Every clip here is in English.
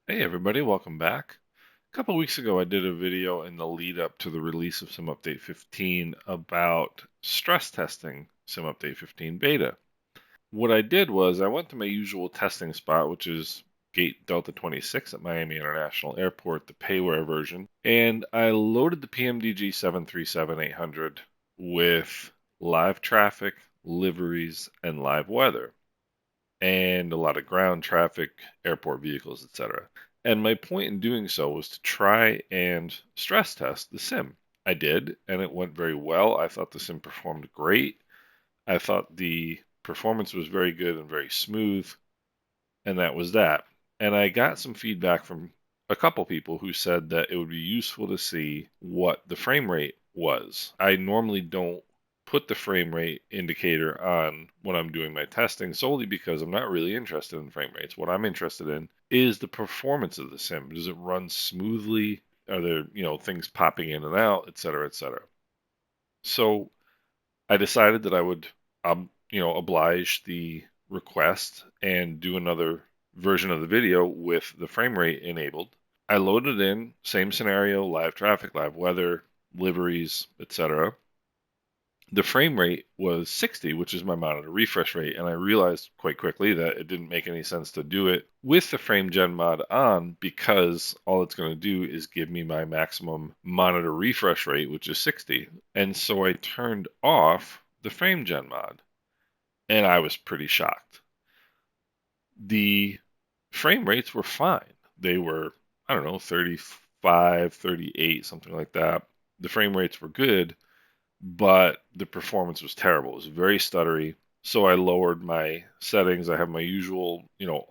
Hey everybody, welcome back. A couple weeks ago I did a video in the lead up to the release of Sim Update 15 about stress testing Sim Update 15 beta. What I did was I went to my usual testing spot, which is Gate Delta 26 at Miami International Airport, the payware version, and I loaded the PMDG 737-800 with live traffic, liveries, and live weather and a lot of ground traffic, airport vehicles, etc. And my point in doing so was to try and stress test the sim. I did, and it went very well. I thought the sim performed great. I thought the performance was very good and very smooth, and that was that. And I got some feedback from a couple people who said that it would be useful to see what the frame rate was. I normally don't put the frame rate indicator on when I'm doing my testing solely because I'm not really interested in frame rates. What I'm interested in is the performance of the sim. Does it run smoothly? Are there, things popping in and out, et cetera, et cetera? So I decided that I would, oblige the request and do another version of the video with the frame rate enabled. I loaded in, same scenario, live traffic, live weather, liveries, etc. The frame rate was 60, which is my monitor refresh rate, and I realized quite quickly that it didn't make any sense to do it with the frame gen mod on because all it's going to do is give me my maximum monitor refresh rate, which is 60. And so I turned off the frame gen mod, and I was pretty shocked. The frame rates were fine. They were, I don't know, 35, 38, something like that. The frame rates were good, but the performance was terrible. It was very stuttery. So I lowered my settings. I have my usual,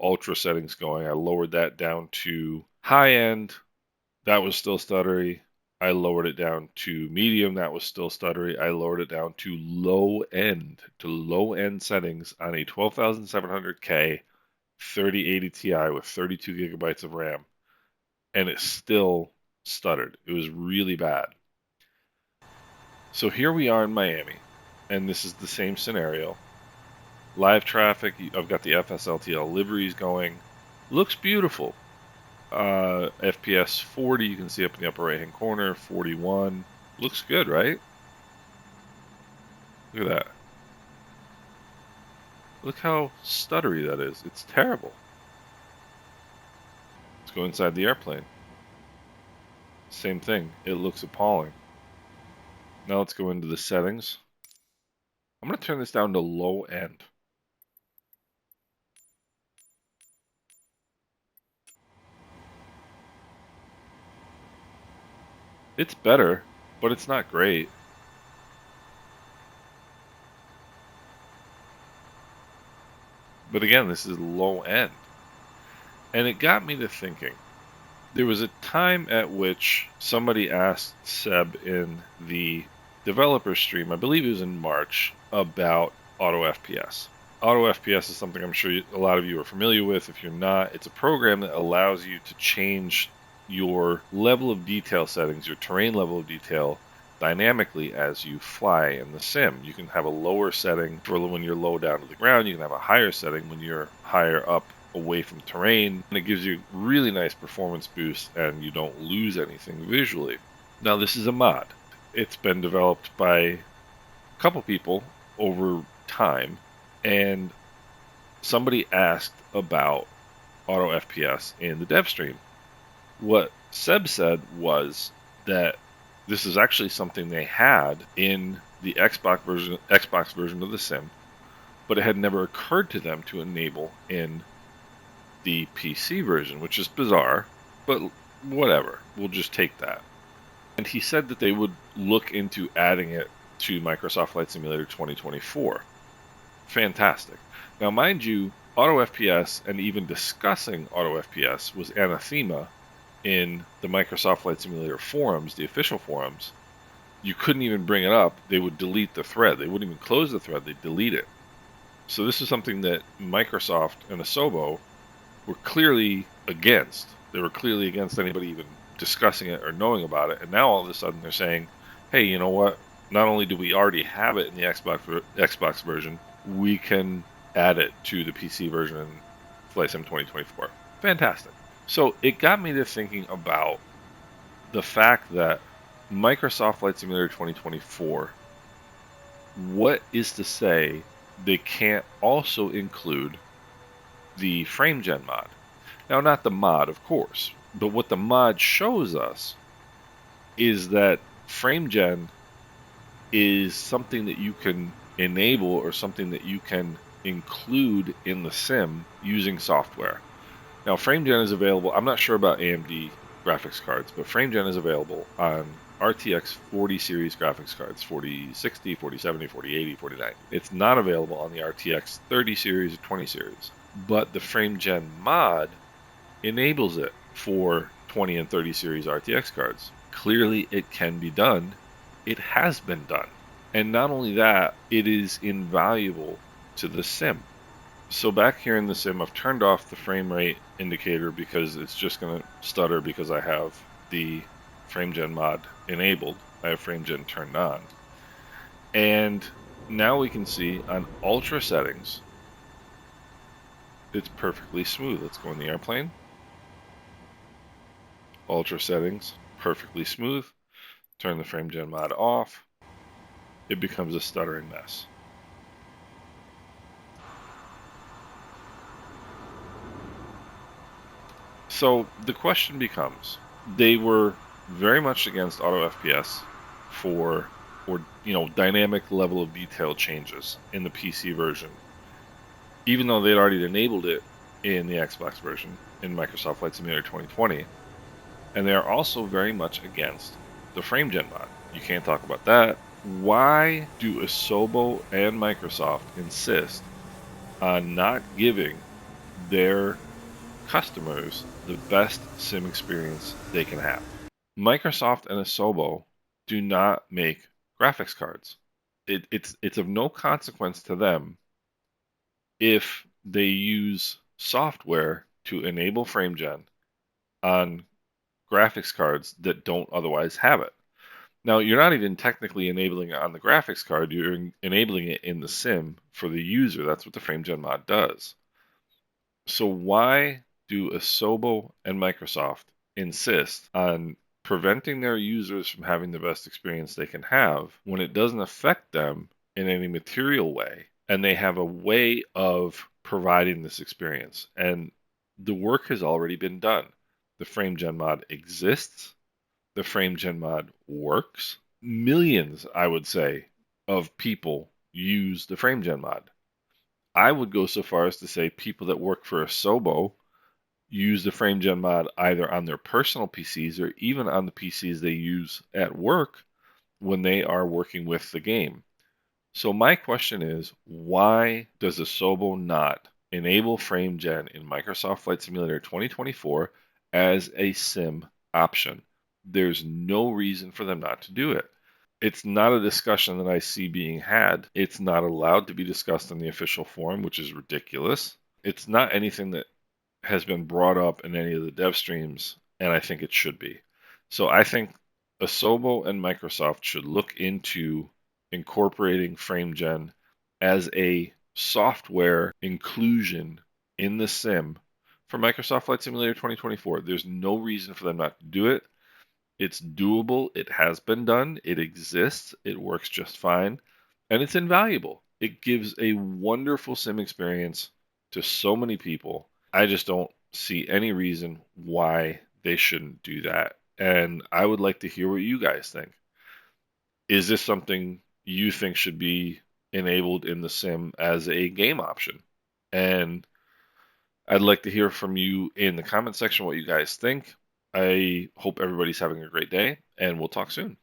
ultra settings going. I lowered that down to high end. That was still stuttery. I lowered it down to medium. That was still stuttery. I lowered it down to low end settings on a 12700K 3080 Ti with 32 gigabytes of RAM, and it still stuttered. It was really bad. So here we are in Miami, and this is the same scenario. Live traffic, I've got the FSLTL liveries going. Looks beautiful. FPS 40, you can see up in the upper right hand corner, 41. Looks good, right? Look at that. Look how stuttery that is. It's terrible. Let's go inside the airplane. Same thing. It looks appalling. Now let's go into the settings. I'm going to turn this down to low end. It's better, but it's not great. But again, this is low end. And it got me to thinking. There was a time at which somebody asked Seb in the developer stream, I believe it was in March, about Auto FPS. Auto FPS is something I'm sure a lot of you are familiar with. If you're not, it's a program that allows you to change your level of detail settings, your terrain level of detail, dynamically as you fly in the sim. You can have a lower setting for when you're low down to the ground. You can have a higher setting when you're higher up away from terrain, and it gives you really nice performance boost and you don't lose anything visually. Now this is a mod. It's been developed by a couple people over time, and somebody asked about Auto FPS in the dev stream. What Seb said was that this is actually something they had in the Xbox version of the sim, but it had never occurred to them to enable in the PC version, which is bizarre, but whatever. We'll just take that. And he said that they would look into adding it to Microsoft Flight Simulator 2024. Fantastic. Now, mind you, Auto FPS and even discussing Auto FPS was anathema in the Microsoft Flight Simulator forums, the official forums. You couldn't even bring it up. They would delete the thread. They wouldn't even close the thread. They'd delete it. So this is something that Microsoft and Asobo were clearly against. They were clearly against anybody even discussing it or knowing about it. And now all of a sudden they're saying, hey, you know what? Not only do we already have it in the Xbox version, we can add it to the PC version in Flight Sim 2024. Fantastic. So it got me to thinking about the fact that Microsoft Flight Simulator 2024, what is to say they can't also include the FrameGen mod? Now, not the mod, of course, but what the mod shows us is that FrameGen is something that you can enable or something that you can include in the sim using software. Now, FrameGen is available. I'm not sure about AMD graphics cards, but FrameGen is available on RTX 40 series graphics cards, 4060, 4070, 4080, 4090. It's not available on the RTX 30 series or 20 series, but the FrameGen mod enables it for 20 and 30 series RTX cards. Clearly, it can be done. It has been done. And not only that, it is invaluable to the sim. So back here in the sim, I've turned off the frame rate indicator because it's just going to stutter because I have the FrameGen mod enabled. I have FrameGen turned on. And now we can see on ultra settings, it's perfectly smooth. Let's go in the airplane. Ultra settings, perfectly smooth. Turn the FrameGen mod off. It becomes a stuttering mess. So the question becomes, they were very much against auto FPS for or dynamic level of detail changes in the PC version, even though they'd already enabled it in the Xbox version in Microsoft Flight Simulator 2020. And they are also very much against the FrameGen mod. You can't talk about that. Why do Asobo and Microsoft insist on not giving their customers the best sim experience they can have? Microsoft and Asobo do not make graphics cards. It's of no consequence to them if they use software to enable FrameGen on graphics cards that don't otherwise have it. Now, you're not even technically enabling it on the graphics card, you're enabling it in the sim for the user. That's what the FrameGen mod does. So why do Asobo and Microsoft insist on preventing their users from having the best experience they can have when it doesn't affect them in any material way? And they have a way of providing this experience. And the work has already been done. The FrameGen mod exists. The FrameGen mod works. Millions, I would say, of people use the FrameGen mod. I would go so far as to say people that work for Asobo use the FrameGen mod either on their personal PCs or even on the PCs they use at work when they are working with the game. So my question is, why does Asobo not enable FrameGen in Microsoft Flight Simulator 2024 as a sim option? There's no reason for them not to do it. It's not a discussion that I see being had. It's not allowed to be discussed in the official forum, which is ridiculous. It's not anything that has been brought up in any of the dev streams, and I think it should be. So I think Asobo and Microsoft should look into incorporating FrameGen as a software inclusion in the sim for Microsoft Flight Simulator 2024. There's no reason for them not to do it. It's doable. It has been done. It exists. It works just fine. And it's invaluable. It gives a wonderful sim experience to so many people. I just don't see any reason why they shouldn't do that. And I would like to hear what you guys think. Is this something you think should be enabled in the sim as a game option? And I'd like to hear from you in the comment section what you guys think. I hope everybody's having a great day, and we'll talk soon.